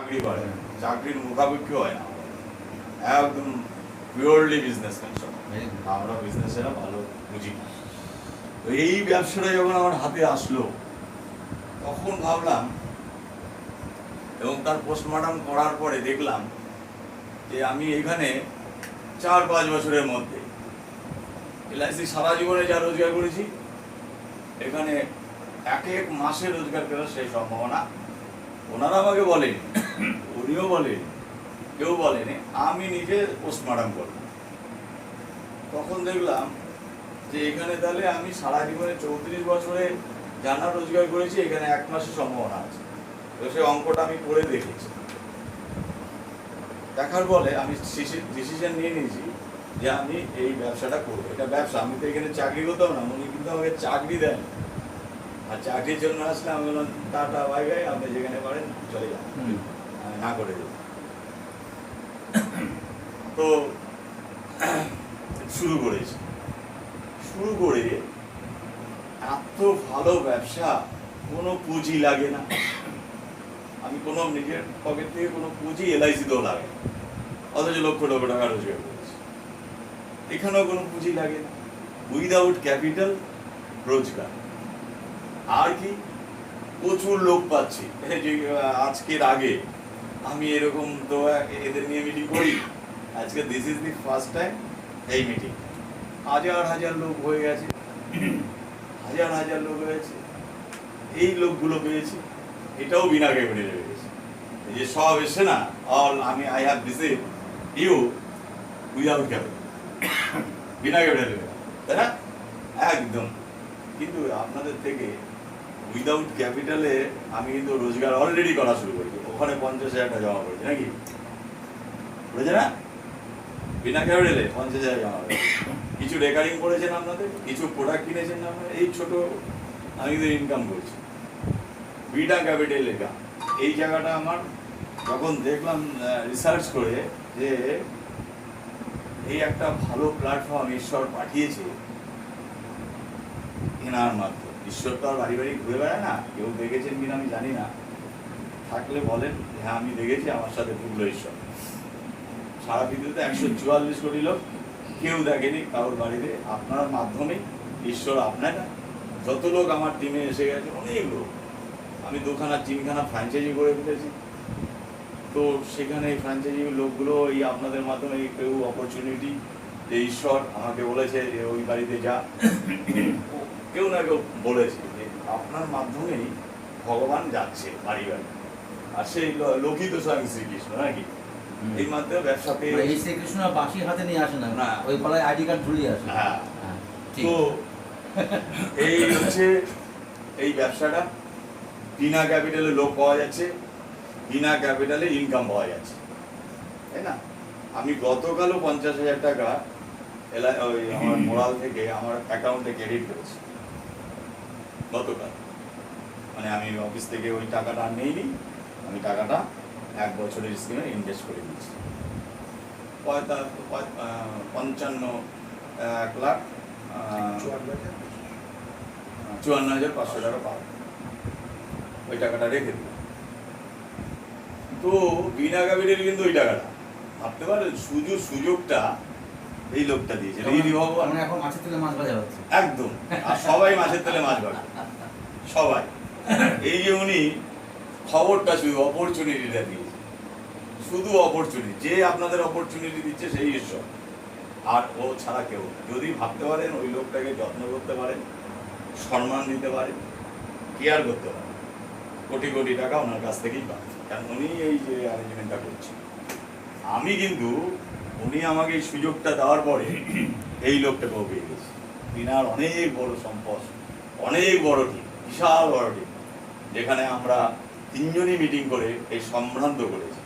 চাকরি করে, চাকরির মুখাপেক্ষি হয় না, একদম পিওরলি বিজনেস কনসেপ্ট। আমরা বিজনেসেরা ভালো বুঝি না। তো এই ব্যবসাটা যখন আমার হাতে আসলো তখন ভাবলাম, এবং তার পোস্টমর্টম করার পরে দেখলাম যে আমি এখানে 4-5 বছরের মধ্যে এলআইসি সারা জীবনে যা রোজগার করেছি এখানে এক এক মাসে রোজগার করার সেই সম্ভাবনা। ওনারা আমাকে বলেন, উনিও বলেন, কেউ বলেনি, আমি নিজে পোস্টমর্টম করব। তখন দেখলাম যে এখানে তাহলে আমি সারা জীবনে 34 বছরে জানা রোজগার করেছি, এখানে এক মাসের সম্ভাবনা আছে। তো সেই অঙ্কটা আমি করে দেখেছি। দেখার বলে আমি ডিসিশন নিয়ে নিয়েছি যে আমি এই ব্যবসাটা করবো। এটা ব্যবসা, আমি তো এখানে চাকরি করতাম না, উনি কিন্তু আমাকে চাকরি দেন। আর চাকরির জন্য আসলে আমি বললাম টাটা বাই বাই, আপনি যেখানে পারেন চলে যান, আমি না করে দেব। তো শুরু করেছি, শুরু করে এত ভালো ব্যবসা, কোনো পুঁজি লাগে না। আমি কোনো নিজের পকেট থেকে কোনো পুঁজি এলআইসিতেও লাগে না, অথচ লক্ষ লক্ষ টাকা রোজগার করেছি। এখানেও কোনো পুঁজি লাগে না, উইদাউট ক্যাপিটাল রোজগার। আর কি, প্রচুর লোক পাচ্ছি। আজকের আগে আমি এরকম তো এদের নিয়ে মিটিং করি, আজকে this is the first time এই মিটিং। হাজার হাজার লোক হয়ে গেছে, হাজার হাজার লোক হয়েছে। এই লোকগুলো পেয়েছি, এটাও বিনা ক্যাপিটালে পেয়েছি। যে সব এসে না, অল আমি I have received you without capital, বিনা ক্যাপিটালে, তাই না? একদম। কিন্তু আপনাদের থেকে উইদাউট ক্যাপিটালে আমি কিন্তু রোজগার অলরেডি করা শুরু করেছি। ওখানে 50,000 টাকা জমা করেছি, নাকি বুঝেছে না? বিনা ক্যাপিটালে 50,000 জমা করেছি। কিছু রেকারিং করেছেন আপনাদের, কিছু প্রোডাক্ট কিনেছেন আপনারা, এই ছোট আমি তো ইনকাম করছি বিনা ক্যাপিটাল লেখা। এই জায়গাটা আমার যখন দেখলাম রিসার্চ করে যে এই একটা ভালো প্ল্যাটফর্ম ঈশ্বর পাঠিয়েছে এনার মাধ্যমে। ঈশ্বর তো আর বাড়ি বাড়ি ঘুরে বেড়ায় না, কেউ দেখেছেন কিনা আমি জানি না, থাকলে বলেন। হ্যাঁ, আমি দেখেছি, আমার সাথে পুরো ঈশ্বর। সারা পৃথিবীতে 144 কোটি লোক, কেউ দেখেনি কারোর বাড়িতে। আপনার মাধ্যমে ঈশ্বর, আপনারা যত লোক আমার টিমে এসে গেছে, অনেক লোক। আমি 2-3খানা ফ্র্যাঞ্চাইজি করে ফেলেছি। তো সেখানে এই ফ্র্যাঞ্চাইজি লোকগুলো এই আপনাদের মাধ্যমে কেউ অপরচুনিটি, যে ঈশ্বর আমাকে বলেছে যে ওই বাড়িতে যা, কেউ না কেউ বলেছে যে আপনার মাধ্যমেই ভগবান যাচ্ছে বাড়ি বাড়ি। আর সেই লোকই তো স্বয়ং শ্রীকৃষ্ণ, নাকি? এই মাধ্যমে ব্যবসা পেয়ে এই শ্রীকৃষ্ণ বাঁশি হাতে নিয়ে আসে না, ওই গলায় আইডি কার্ড ঝুলিয়ে আসে। হ্যাঁ, তো এই হচ্ছে এই ব্যবসাটা। বিনা ক্যাপিটালে লোক পাওয়া যাচ্ছে, বিনা ক্যাপিটালে ইনকাম পাওয়া যাচ্ছে, তাই না? আমি গতকালও 50,000 টাকা ওই আমার মোরাল থেকে আমার অ্যাকাউন্টে ক্রেডিট করেছি গতকাল। মানে আমি অফিস থেকে ওই টাকাটা আর নেইনি, আমি টাকাটা 1 বছরের স্কিমে ইনভেস্ট করে দিয়েছি। 1,54,500 টাকা পাবো, ওই টাকাটা রেখে দিই। তো বিনা ক্যাপিটাল কিন্তু ওই টাকাটা ভাবতে পারেন, সুযোগটা এই লোকটা দিয়েছে। ভগবান এখন মাছের তেলে মাছ ভাজা হচ্ছে, একদম। আর সবাই মাছের তেলে মাছ ভাজা, সবাই। এই যে উনি খবরটা শুধু অপরচুনিটিটা দিয়েছে, শুধু অপরচুনিটি। যে আপনাদের অপরচুনিটি দিচ্ছে সেই ঈশ্বর, আর ও ছাড়া কেউ। যদি ভাবতে পারেন, ওই লোকটাকে যত্ন করতে পারেন, সম্মান দিতে পারেন, কেয়ার করতে পারেন, কোটি কোটি টাকা ওনার কাছ থেকেই পাবেন। কারণ উনি এই যে অ্যারেঞ্জমেন্টটা করছেন, আমি কিন্তু উনি আমাকে এই সুযোগটা দেওয়ার পরে এই লোকটাকেও পেয়ে গেছি। তিনার অনেক বড় সম্পদ, অনেক বড় টিম, বিশাল বড় টিম, যেখানে আমরা 3জনই মিটিং করে এই সম্ভ্রান্ত করেছি।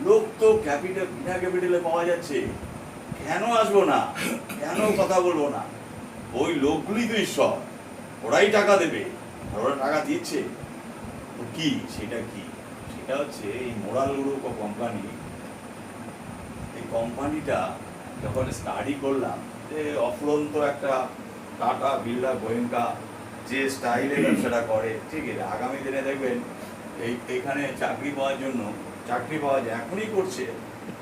লোক তো ক্যাপিটাল, বিনা ক্যাপিটালে পাওয়া যাচ্ছে, কেন আসবো না, কেন কথা বলবো না? ওই লোকগুলি তো ঈশ্বর, ওরাই টাকা দেবে, আর ওরা টাকা দিচ্ছে। তো কি সেটা, কি সেটা হচ্ছে এই মোরাল গ্রুপ কোম্পানি। এই কোম্পানিটা যখন স্টাডি করলাম, যে অফুরন্ত একটা টাটা, বিড়লা, গোয়েঙ্কা যে স্টাইলে ব্যবসাটা করে, ঠিক আছে, আগামী দিনে দেখবেন এইখানে চাকরি পাওয়ার জন্য চাকরি পাওয়া যায়, এখনই করছে,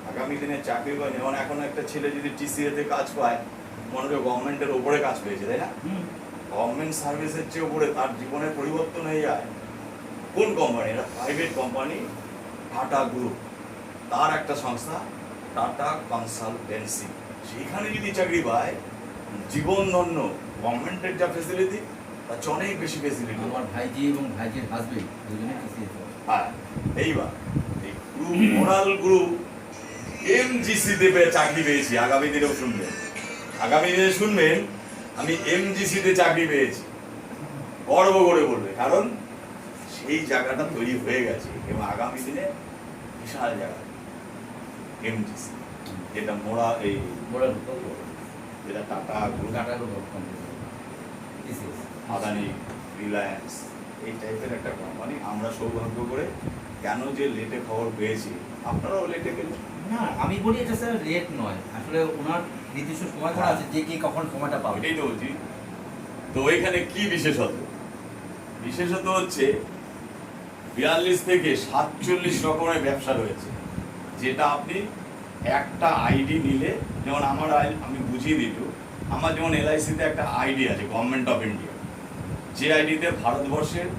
আগামী দিনে চাকরি পাওয়া, যেমন এখন একটা ছেলে যদি TCA তে কাজ পায়, মনে হয় গভর্নমেন্টের ওপরে কাজ পেয়েছে, তাই না? গভর্নমেন্ট সার্ভিসের চেয়ে উপরে তার জীবনের পরিবর্তন হয়ে যায়। কোন কোম্পানি? এটা প্রাইভেট কোম্পানি, টাটা গ্রুপ, তার একটা সংস্থা টাটা কনসালটেন্সি, সেখানে যদি চাকরি পায়, জীবন ধন্য। গভর্নমেন্টের যা ফেসিলিটি তার চেয়ে অনেক বেশি ফেসিলিটি। আমার ভাইজি এবং ভাইজির হাজবেন্ড দুজনে TCS হ্যাঁ, এইবার এই গ্রুপ, মোরাল গ্রুপ MGC তে চাকরি পেয়েছি। আগামী দিনেও শুনবেন, আগামী দিনে শুনবেন আমি MGC তে চাকরি পেয়েছি, গর্ব করে বলবে, কারণ সেই জায়গাটা তৈরি হয়ে গেছে এবং আগামী দিনে বিশাল জায়গা MGC, যেটা মোড়া এই মোড়াল যেটা tata group, Tata group company TCS। Adani, Reliance, এই টাইপের একটা কোম্পানি। আমরা সৌভাগ্য করে কেন যে লেটে খবর পেয়েছি, আপনারাও লেটে পেয়েছেন। না, আমি বলি এটা স্যার রেট নয়, আসলে ওনার নির্দিষ্ট সময় করা আছে যে কে কখন সময়টা পাবে। এটাই তো বলছি। তো এখানে কি বিশেষত? বিশেষত হচ্ছে 42 থেকে 47 রকমের ব্যবসা রয়েছে, যেটা আপনি একটা আইডি নিলে, যেমন আমার আমি বুঝিয়ে দিল, আমার যেমন LIC-তে একটা আইডি আছে গভর্নমেন্ট অফ ইন্ডিয়া, যে আইডিতে ভারতবর্ষের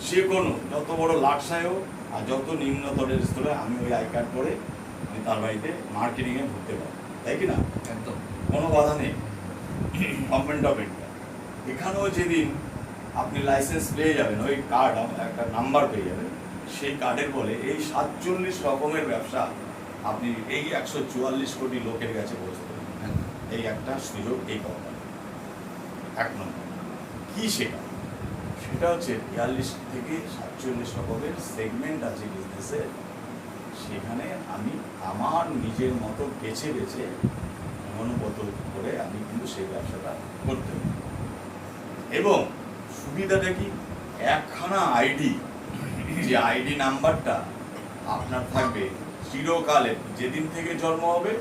যে কোনো যত বড় লাটসায় হোক আর যত নিম্নতরের স্তরে আমি ওই আই কার্ড করে আমি তার বাড়িতে মার্কেটিংয়ে ঢুকতে পারি, তাই কি না? একদম কোনো বাধা নেই। গভর্নমেন্ট অফ ইন্ডিয়া এখানেও যেদিন আপনি লাইসেন্স পেয়ে যাবেন, ওই কার্ড একটা নাম্বার পেয়ে যাবেন, সেই কার্ডের বলে এই 47 রকমের ব্যবসা আপনি এই 144 কোটি লোকের কাছে পৌঁছে দেবেন। এই একটা সুযোগ এই কোম্পানি। এক নম্বর কি সেটা? সেটা হচ্ছে 42 থেকে 47 রকমের সেগমেন্ট আছে বিজনেসের, সেখানে আমি আমার নিজের মতো বেছে বেছে অনুগত করে আমি কিন্তু সেই ব্যবসাটা করতে পারি। এবং সুবিধাটা কি? একখানা আইডি, যে আইডি নাম্বারটা আপনার থাকবে চিরকালে, যেদিন থেকে জন্ম হবে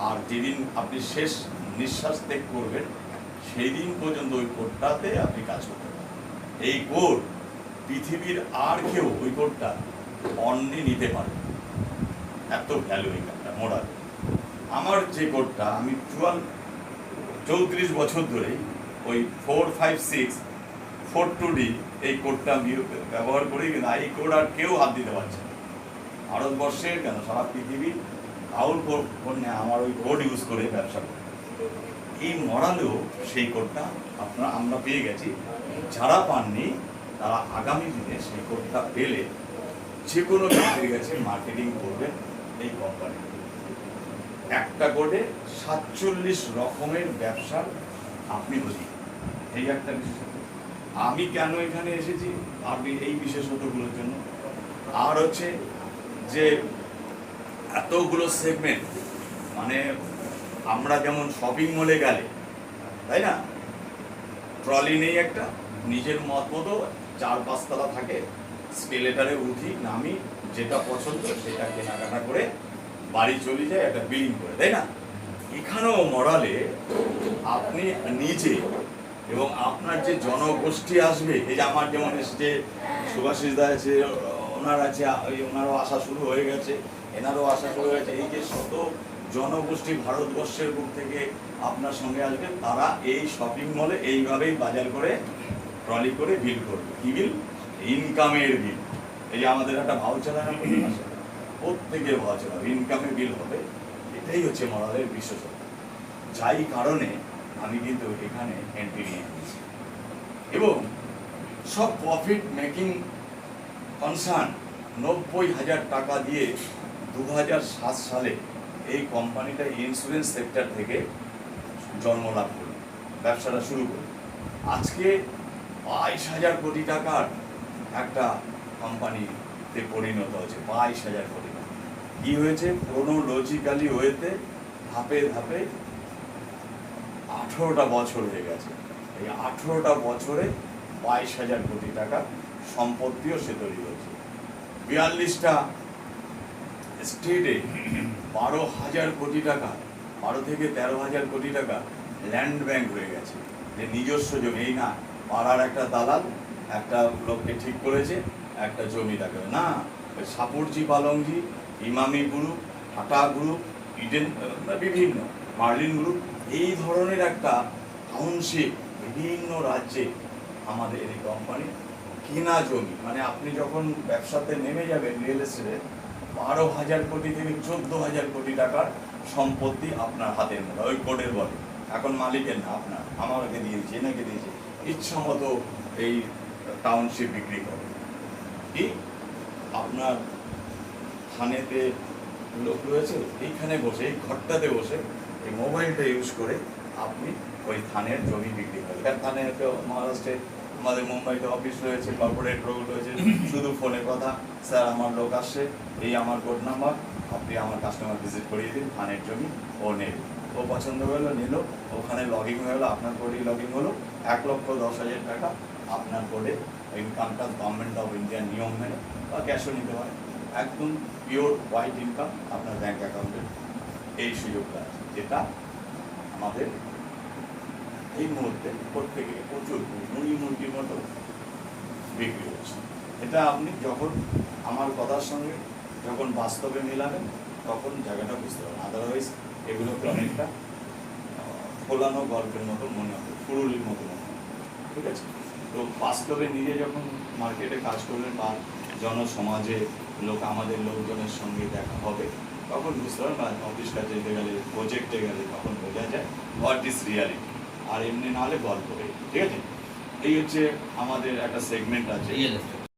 আর যেদিন আপনি শেষ নিঃশ্বাস ত্যাগ করবেন সেই দিন পর্যন্ত ওই কোডটাতে আপনি কাজ করতে পারেন। এই কোড পৃথিবীর আর কেউ ওই কোডটা অন্যে নিতে পারে, এত ভ্যালু এই কার্ডটা মোড়াল। আমার যে কোডটা আমি 34 বছর ধরে ওই 45642D এই কোডটা আমি ব্যবহার করি, কিন্তু এই কোড আর কেউ হাত দিতে পারছে না ভারতবর্ষের, কেন সারা পৃথিবী কাউর ফোনে আমার ওই কোড ইউজ করে ব্যবসা করে। এই মরালেও সেই কোডটা আমরা পেয়ে গেছি। যারা পাননি তারা আগামী দিনে সেই কোডটা পেলে যে কোনো ব্যক্তির কাছে মার্কেটিং করবেন এই কোম্পানি। একটা কোডে 47 রকমের ব্যবসা আপনি বুঝি, এই একটা বিশেষত। আমি কেন এখানে এসেছি আপনি এই বিশেষতগুলোর জন্য। আর হচ্ছে যে এতগুলো সেগমেন্ট, মানে আমরা যেমন শপিং মলে গেলে, তাই না, ট্রলি নেই একটা, নিজের মত মতো 4-5 তলা থাকে, স্কেলেটারে উঠি, নামি, যেটা পছন্দ সেটা কেনাকাটা করে বাড়ি চলে যায় একটা বিলিং করে, তাই না? এখানেও মরালে আপনি নিজে এবং আপনার যে জনগোষ্ঠী আসবে, এই যে আমার যেমন এসছে সুভাষিস দা আছে, ওনার আছে, ওনারও আসা শুরু হয়ে গেছে, এনারও আসা শুরু হয়েছে, এই যে শত জনগোষ্ঠী ভারতবর্ষের বুক থেকে আপনার সঙ্গে আসবেন, তারা এই শপিং মলে এইভাবেই বাজার করে ট্রলি করে বিল করবে। কি বিল? ইনকামের বিল। এই যে আমাদের একটা ভাউচার আছে প্রতি মাসে, প্রত্যেকের ভাউচার হবে, ইনকামের বিল হবে। এটাই হচ্ছে মরালের বিশেষত্ব, যাই কারণে আমি কিন্তু এখানে এন্ট্রি নিয়ে নিয়েছি। এবং সব প্রফিট মেকিং কনসার্ন 90,000 টাকা দিয়ে 2007 সালে এই কোম্পানিটা ইন্স্যুরেন্স সেক্টর থেকে জন্মলাভ করল, ব্যবসাটা শুরু করল। আজকে 22,000 কোটি টাকার একটা কোম্পানিতে পরিণত হয়েছে। 22,000 কোটি টাকা কি হয়েছে? ক্রোনোলজিক্যালি ওয়েতে ধাপে ধাপে 18টা বছর হয়ে গেছে। এই 18টা বছরে 22,000 কোটি টাকা সম্পত্তিও সে তৈরি হয়েছে। 42টা স্টেটে 12,000 কোটি টাকা, 12 থেকে 13,000 কোটি টাকা ল্যান্ড ব্যাংক হয়ে গেছে, যে নিজস্ব জমি। এই না পাড়ার একটা দালাল একটা লোককে ঠিক করেছে একটা জমি রাখবে না, Shapoorji Pallonji, Emami group, Tata group, Eden, বিভিন্ন মার্লিন গ্রুপ, এই ধরনের একটা টাউনশিপ বিভিন্ন রাজ্যে আমাদের এই কোম্পানি কেনা জমি, মানে আপনি যখন ব্যবসাতে নেমে যাবেন রিয়েল এস্টেটে, 12,000 কোটি থেকে 14,000 কোটি টাকার সম্পত্তি আপনার হাতের মধ্যে, ওই কোডের বলে, এখন মালিকের না আপনার, আমাকে দিয়েছে, এনাকে দিয়েছে, ইচ্ছা মতো এই টাউনশিপ বিক্রি করে। কি আপনার থানেতে লোক রয়েছে, এইখানে বসে, এই ঘরটাতে বসে এই মোবাইলটা ইউজ করে আপনি ওই থানের জমি বিক্রি করেন। কারণ থানে তো মহারাষ্ট্রে, আমাদের মুম্বাইতে অফিস রয়েছে, কর্পোরেট রোড রয়েছে, শুধু ফোনে কথা, স্যার আমার লোক আসছে, এই আমার কোড নাম্বার, আপনি আমার কাস্টমার ভিজিট করিয়ে দিন, থানের জমি ও নেবে, ও পছন্দ হলো নিল, ওখানে লগ ইন হয়ে গেলো, আপনার কোডেই লগ ইন হলো, 1,10,000 টাকা আপনার কোডে ইনকাম ট্যাক্স গভর্নমেন্ট অফ ইন্ডিয়ার নিয়ম মেনে, বা ক্যাশও নিতে পারে, একদম পিওর হোয়াইট ইনকাম আপনার ব্যাংক অ্যাকাউন্টে। এই সুযোগটা আছে, যেটা আমাদের এই মুহূর্তে প্রত্যেকে প্রচুর মুরগির মতো বিক্রি হচ্ছে। এটা আপনি যখন আমার কথার সঙ্গে যখন বাস্তবে মিলাবেন তখন জায়গাটা বুঝতে পারবেন, আদারওয়াইজ এগুলোকে অনেকটা ফোলানো গল্পের মতো মনে হবে, ফুরুলির মতো মনে হবে, ঠিক আছে? তো বাস্তবে নিজে যখন মার্কেটে কাজ করবেন বা জনসমাজে আমাদের লোকজনের সঙ্গে দেখা হবে, তখন বুঝতে পারবেন, বা অফিস কাজে যেতে গেলে, প্রজেক্টে গেলে, তখন বোঝা যায় হোয়াট ইজ রিয়ালিটি। আর এমনি না হলে গল্প, ঠিক আছে? এই হচ্ছে আমাদের একটা সেগমেন্ট আছে রিয়েল এস্টেট।